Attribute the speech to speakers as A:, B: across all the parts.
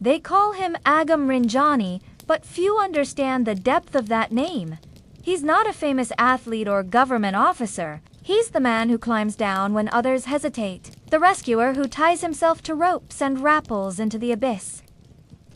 A: They call him Agam Rinjani, but few understand the depth of that name. He's not a famous athlete or government officer. He's the man who climbs down when others hesitate. The rescuer who ties himself to ropes and rappels into the abyss.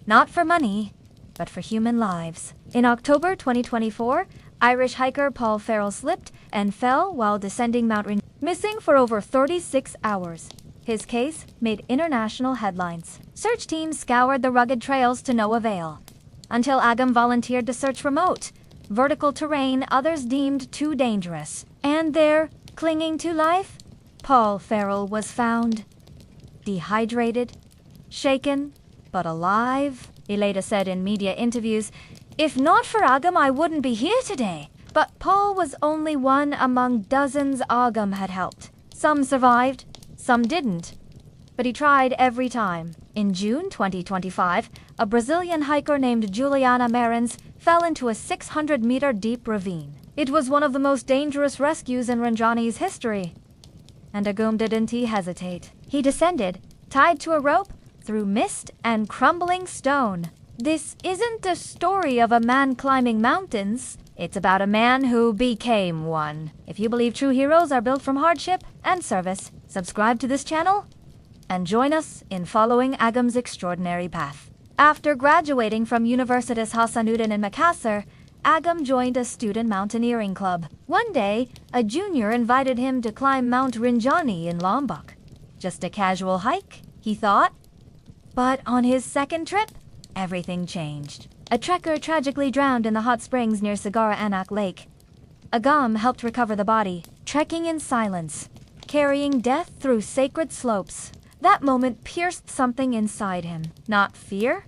A: Not for money, but for human lives. In October 2024, Irish hiker Paul Farrell slipped and fell while descending Mount Rinjani, missing for over 36 hours. His case made international headlines. Search teams scoured the rugged trails to no avail, until Agam volunteered to search remote, vertical terrain others deemed too dangerous. And there, clinging to life, Paul Farrell was found. Dehydrated, shaken, but alive. He later said in media interviews, "If not for Agam, I wouldn't be here today." But Paul was only one among dozens Agam had helped. Some survived, some didn't. But he tried every time. In June 2025, a Brazilian hiker named Juliana Marins fell into a 600-meter deep ravine. It was one of the most dangerous rescues in Rinjani's history. And Agam didn't hesitate. He descended, tied to a rope, through mist and crumbling stone. This isn't a story of a man climbing mountains. It's about a man who became one. If you believe true heroes are built from hardship and service, subscribe to this channel and join us in following Agam's extraordinary path. After graduating from Universitas Hasanuddin in Makassar, Agam joined a student mountaineering club. One day, a junior invited him to climb Mount Rinjani in Lombok. Just a casual hike, he thought. But on his second trip, everything changed. A trekker tragically drowned in the hot springs near Segara Anak Lake. Agam helped recover the body, trekking in silence, carrying death through sacred slopes. That moment pierced something inside him. Not fear,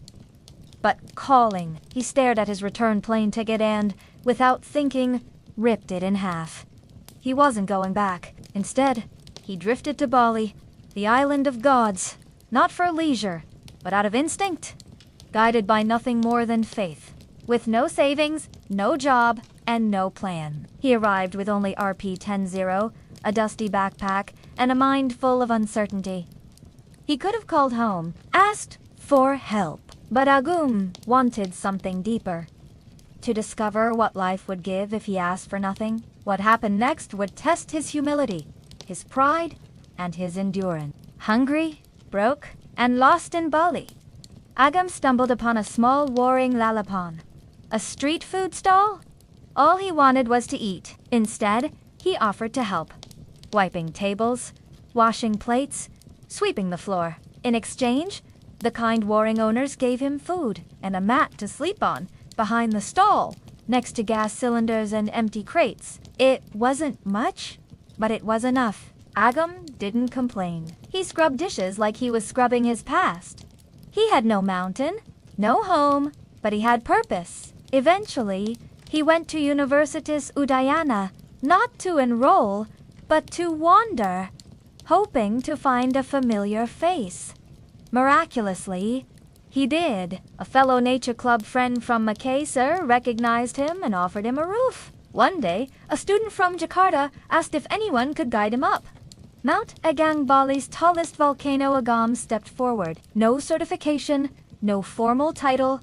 A: but calling. He stared at his return plane ticket and, without thinking, ripped it in half. He wasn't going back. Instead, he drifted to Bali, the island of gods, not for leisure, but out of instinct, guided by nothing more than faith. With no savings, no job, and no plan. He arrived with only Rp10, a dusty backpack, and a mind full of uncertainty. He could have called home, asked for help. But Agam wanted something deeper. To discover what life would give if he asked for nothing. What happened next would test his humility, his pride, and his endurance. Hungry, broke, and lost in Bali, Agam stumbled upon a small warring lalapan, a street food stall. All he wanted was to eat. Instead, he offered to help, wiping tables, washing plates, sweeping the floor. In exchange, the kind warring owners gave him food and a mat to sleep on behind the stall, next to gas cylinders and empty crates. It wasn't much, but it was enough. Agam didn't complain. He scrubbed dishes like he was scrubbing his past. He had no mountain, no home, but he had purpose. Eventually, he went to Universitas Udayana, not to enroll, but to wander, hoping to find a familiar face. Miraculously, he did. A fellow nature club friend from Makassar recognized him and offered him a roof. One day, a student from Jakarta asked if anyone could guide him up. Mount Agang, Bali's tallest volcano, Agam stepped forward. No certification, no formal title,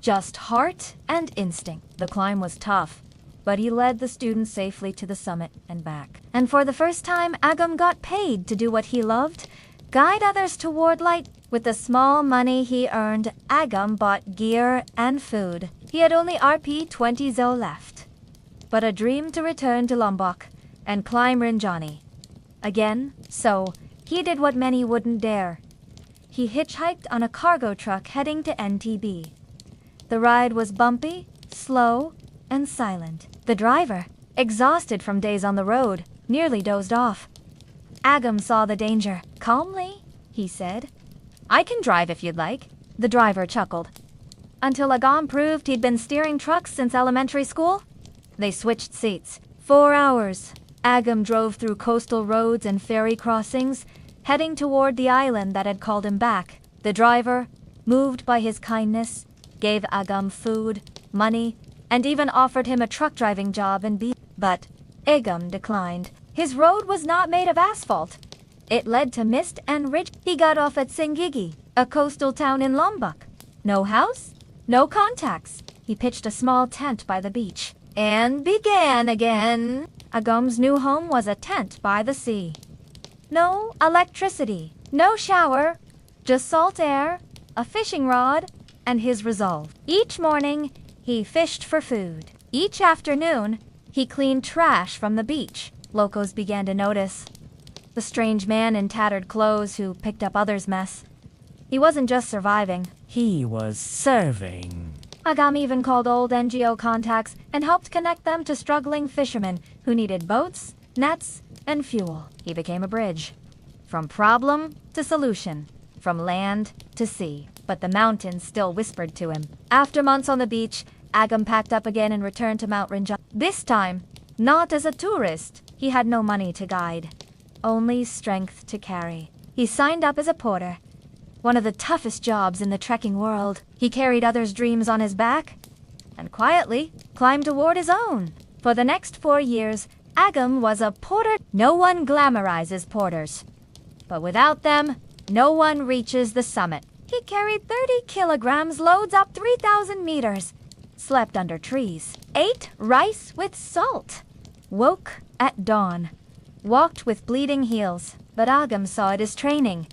A: just heart and instinct. The climb was tough, but he led the students safely to the summit and back. And for the first time, Agam got paid to do what he loved, guide others toward light. With the small money he earned, Agam bought gear and food. He had only Rp20 left, but a dream to return to Lombok and climb Rinjani again. So he did what many wouldn't dare. He hitchhiked on a cargo truck heading to NTB. The ride was bumpy, slow, and silent. The driver, exhausted from days on the road, nearly dozed off. Agam saw the danger. Calmly, he said, "I can drive if you'd like." The driver chuckled. Until Agam proved he'd been steering trucks since elementary school, they switched seats. 4 hours. Agam drove through coastal roads and ferry crossings, heading toward the island that had called him back. The driver, moved by his kindness, gave Agam food, money, and even offered him a truck driving job in B. But Agam declined. His road was not made of asphalt. It led to mist and ridge. He got off at Singigi, a coastal town in Lombok. No house, no contacts. He pitched a small tent by the beach and began again. Agam's new home was a tent by the sea. No electricity, no shower, just salt air, a fishing rod, and his resolve. Each morning, he fished for food. Each afternoon, he cleaned trash from the beach. Locals began to notice the strange man in tattered clothes who picked up others' mess. He wasn't just surviving.
B: He was serving.
A: Agam even called old NGO contacts and helped connect them to struggling fishermen who needed boats, nets, and fuel. He became a bridge. From problem to solution. From land to sea. But the mountains still whispered to him. After months on the beach, Agam packed up again and returned to Mount Rinjani. This time, not as a tourist. He had no money to guide. Only strength to carry. He signed up as a porter. One of the toughest jobs in the trekking world. He carried others' dreams on his back and quietly climbed toward his own. For the next 4 years, Agam was a porter. No one glamorizes porters. But without them, no one reaches the summit. He carried 30 kilograms loads up 3,000 meters. Slept under trees. Ate rice with salt. Woke at dawn. Walked with bleeding heels. But Agam saw it as training.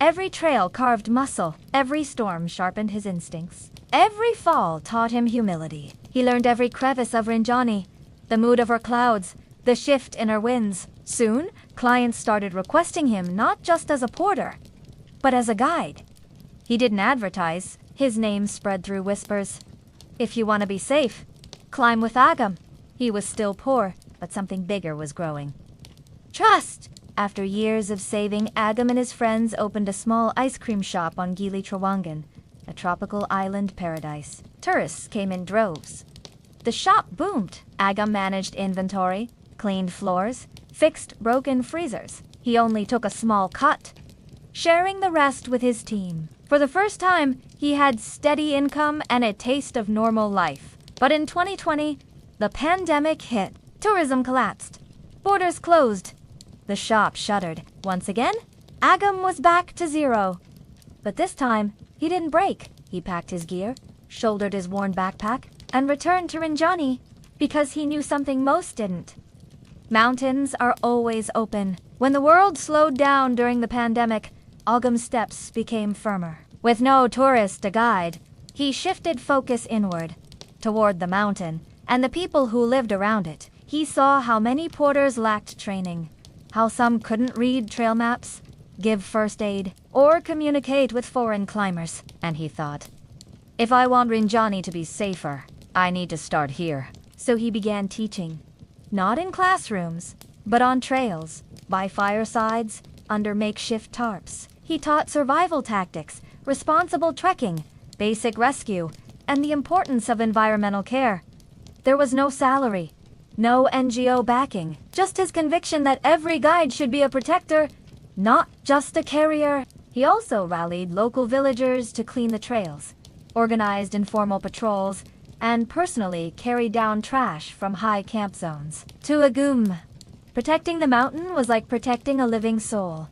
A: Every trail carved muscle. Every storm sharpened his instincts. Every fall taught him humility. He learned every crevice of Rinjani, the mood of her clouds, the shift in her winds. Soon, clients started requesting him not just as a porter, but as a guide. He didn't advertise. His name spread through whispers. If you want to be safe, climb with Agam. He was still poor, but something bigger was growing. Trust! After years of saving, Agam and his friends opened a small ice cream shop on Gili Trawangan, a tropical island paradise. Tourists came in droves. The shop boomed. Agam managed inventory, cleaned floors, fixed broken freezers. He only took a small cut, sharing the rest with his team. For the first time, he had steady income and a taste of normal life. But in 2020, the pandemic hit. Tourism collapsed. Borders closed. The shop shuttered. Once again, Agam was back to zero. But this time, he didn't break. He packed his gear, shouldered his worn backpack, and returned to Rinjani because he knew something most didn't. Mountains are always open. When the world slowed down during the pandemic, Agam's steps became firmer. With no tourist to guide, he shifted focus inward, toward the mountain, and the people who lived around it. He saw how many porters lacked training, how some couldn't read trail maps, give first aid, or communicate with foreign climbers. And he thought, if I want Rinjani to be safer, I need to start here. So he began teaching, not in classrooms, but on trails, by firesides, under makeshift tarps. He taught survival tactics, responsible trekking, basic rescue, and the importance of environmental care. There was no salary, no NGO backing, just his conviction that every guide should be a protector, not just a carrier. He also rallied local villagers to clean the trails, organized informal patrols, and personally carried down trash from high camp zones. To Agam, protecting the mountain was like protecting a living soul,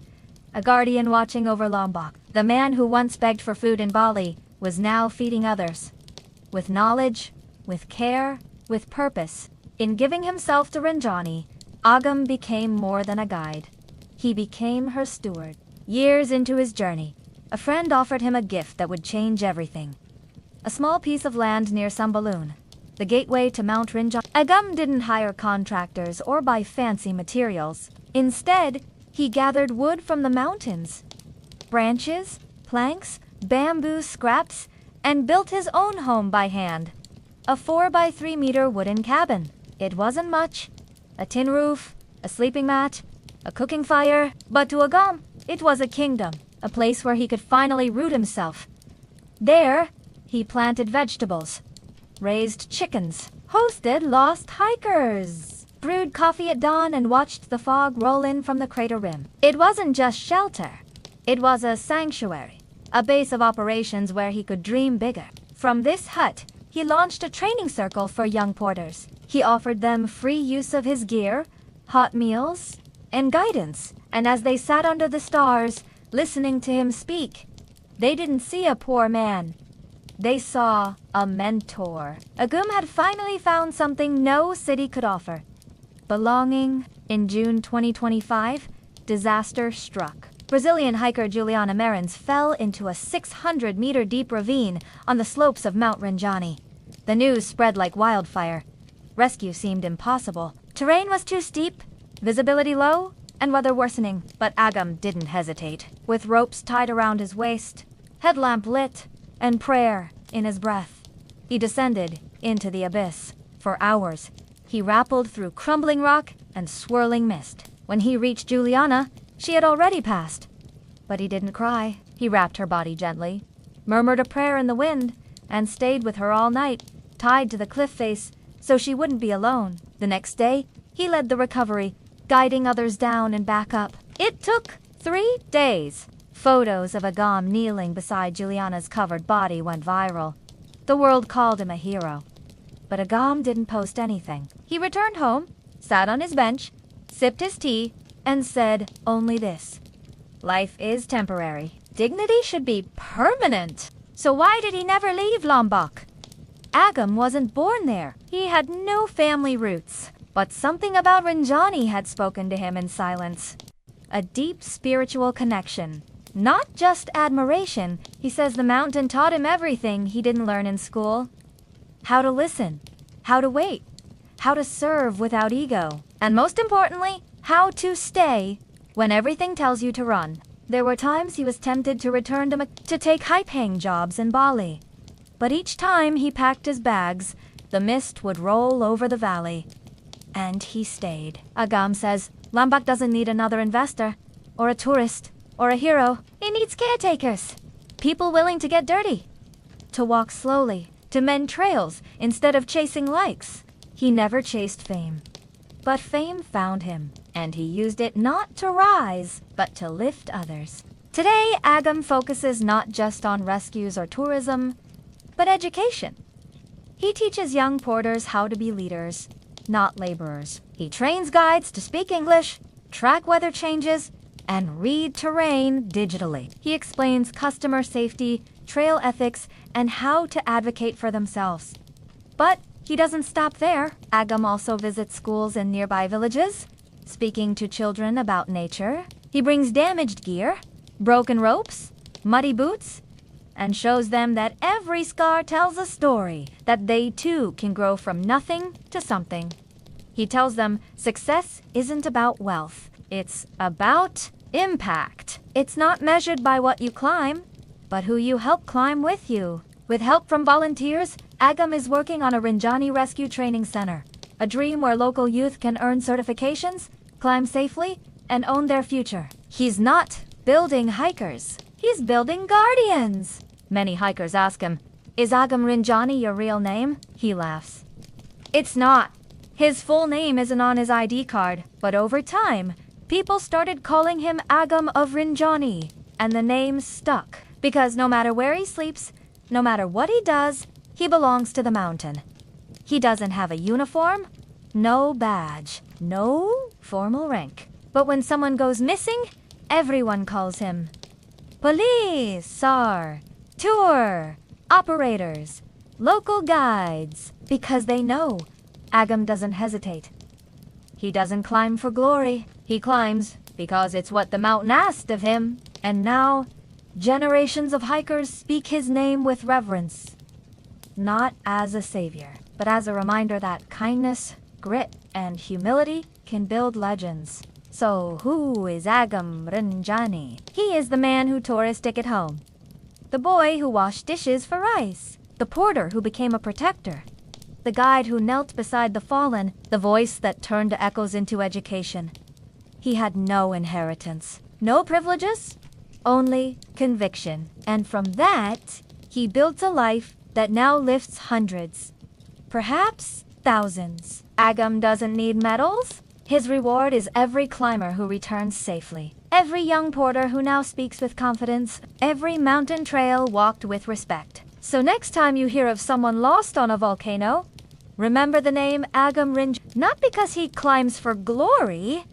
A: a guardian watching over Lombok. The man who once begged for food in Bali was now feeding others, with knowledge, with care, with purpose. In giving himself to Rinjani, Agam became more than a guide. He became her steward. Years into his journey, a friend offered him a gift that would change everything. A small piece of land near Sambalun, the gateway to Mount Rinjani. Agam didn't hire contractors or buy fancy materials. Instead, he gathered wood from the mountains, branches, planks, bamboo scraps, and built his own home by hand. A 4-by-3-meter wooden cabin. It wasn't much. A tin roof, a sleeping mat, a cooking fire. But to Agam, it was a kingdom, a place where he could finally root himself. There, he planted vegetables, raised chickens, hosted lost hikers, brewed coffee at dawn, and watched the fog roll in from the crater rim. It wasn't just shelter. It was a sanctuary, a base of operations where he could dream bigger. From this hut, he launched a training circle for young porters. He offered them free use of his gear, hot meals, and guidance. And as they sat under the stars, listening to him speak, they didn't see a poor man. They saw a mentor. Agam had finally found something no city could offer. Belonging. In June 2025, disaster struck. Brazilian hiker Juliana Marins fell into a 600-meter deep ravine on the slopes of Mount Rinjani. The news spread like wildfire. Rescue seemed impossible. Terrain was too steep, visibility low, and weather worsening. But Agam didn't hesitate. With ropes tied around his waist, headlamp lit, and prayer in his breath, he descended into the abyss. For hours, he rappelled through crumbling rock and swirling mist. When he reached Juliana, she had already passed. But he didn't cry. He wrapped her body gently, murmured a prayer in the wind, and stayed with her all night, tied to the cliff face so she wouldn't be alone. The next day, he led the recovery, guiding others down and back up. It took 3 days. Photos of Agam kneeling beside Juliana's covered body went viral. The world called him a hero. But Agam didn't post anything. He returned home, sat on his bench, sipped his tea, and said only this: life is temporary. Dignity should be permanent. So why did he never leave Lombok? Agam wasn't born there. He had no family roots. But something about Rinjani had spoken to him in silence. A deep spiritual connection. Not just admiration. He says the mountain taught him everything he didn't learn in school. How to listen, how to wait, how to serve without ego, and most importantly, how to stay when everything tells you to run. There were times he was tempted to return to take high-paying jobs in Bali. But each time he packed his bags, the mist would roll over the valley. And he stayed. Agam says, Lombok doesn't need another investor, or a tourist, or a hero. It needs caretakers. People willing to get dirty, to walk slowly, to mend trails instead of chasing likes. He never chased fame. But fame found him, and he used it not to rise, but to lift others. Today, Agam focuses not just on rescues or tourism, but education. He teaches young porters how to be leaders, not laborers. He trains guides to speak English, track weather changes, and read terrain digitally. He explains customer safety, trail ethics, and how to advocate for themselves. But he doesn't stop there. Agam also visits schools in nearby villages, speaking to children about nature. He brings damaged gear, broken ropes, muddy boots, and shows them that every scar tells a story, that they too can grow from nothing to something. He tells them success isn't about wealth. It's about impact. It's not measured by what you climb, but who you help climb with you. With help from volunteers, Agam is working on a Rinjani Rescue Training Center, a dream where local youth can earn certifications, climb safely, and own their future. He's not building hikers. He's building guardians. Many hikers ask him, "Is Agam Rinjani your real name?" He laughs. It's not. His full name isn't on his ID card, but over time, people started calling him Agam of Rinjani, and the name stuck. Because no matter where he sleeps, no matter what he does, he belongs to the mountain. He doesn't have a uniform, no badge, no formal rank. But when someone goes missing, everyone calls him police, SAR, tour, operators, local guides, because they know Agam doesn't hesitate. He doesn't climb for glory. He climbs because it's what the mountain asked of him. And now, generations of hikers speak his name with reverence. Not as a savior, but as a reminder that kindness, grit, and humility can build legends. So who is Agam Rinjani? He is the man who tore his ticket home. The boy who washed dishes for rice. The porter who became a protector. The guide who knelt beside the fallen. The voice that turned echoes into education. He had no inheritance, no privileges, only conviction. And from that, he built a life that now lifts hundreds, perhaps thousands. Agam doesn't need medals. His reward is every climber who returns safely, every young porter who now speaks with confidence, every mountain trail walked with respect. So next time you hear of someone lost on a volcano, remember the name Agam Rinjani, not because he climbs for glory,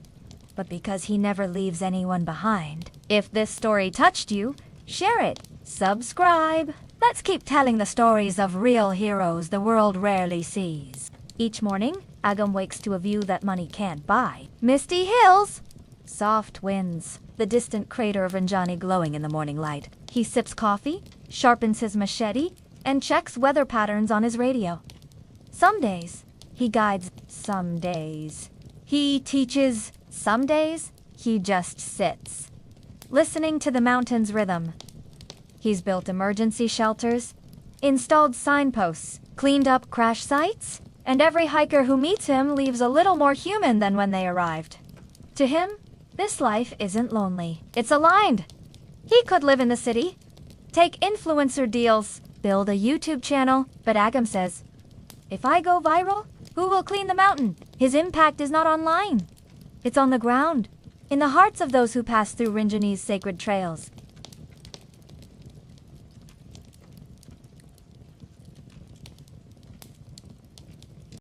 A: but because he never leaves anyone behind. If this story touched you, share it, subscribe. Let's keep telling the stories of real heroes the world rarely sees. Each morning, Agam wakes to a view that money can't buy. Misty hills, soft winds, the distant crater of Rinjani glowing in the morning light. He sips coffee, sharpens his machete, and checks weather patterns on his radio. Some days, he guides. Some days, he teaches. Some days, he just sits, listening to the mountain's rhythm. He's built emergency shelters, installed signposts, cleaned up crash sites, and every hiker who meets him leaves a little more human than when they arrived. To him, this life isn't lonely. It's aligned. He could live in the city, take influencer deals, build a YouTube channel, but Agam says, if I go viral, who will clean the mountain? His impact is not online. It's on the ground, in the hearts of those who pass through Rinjani's sacred trails.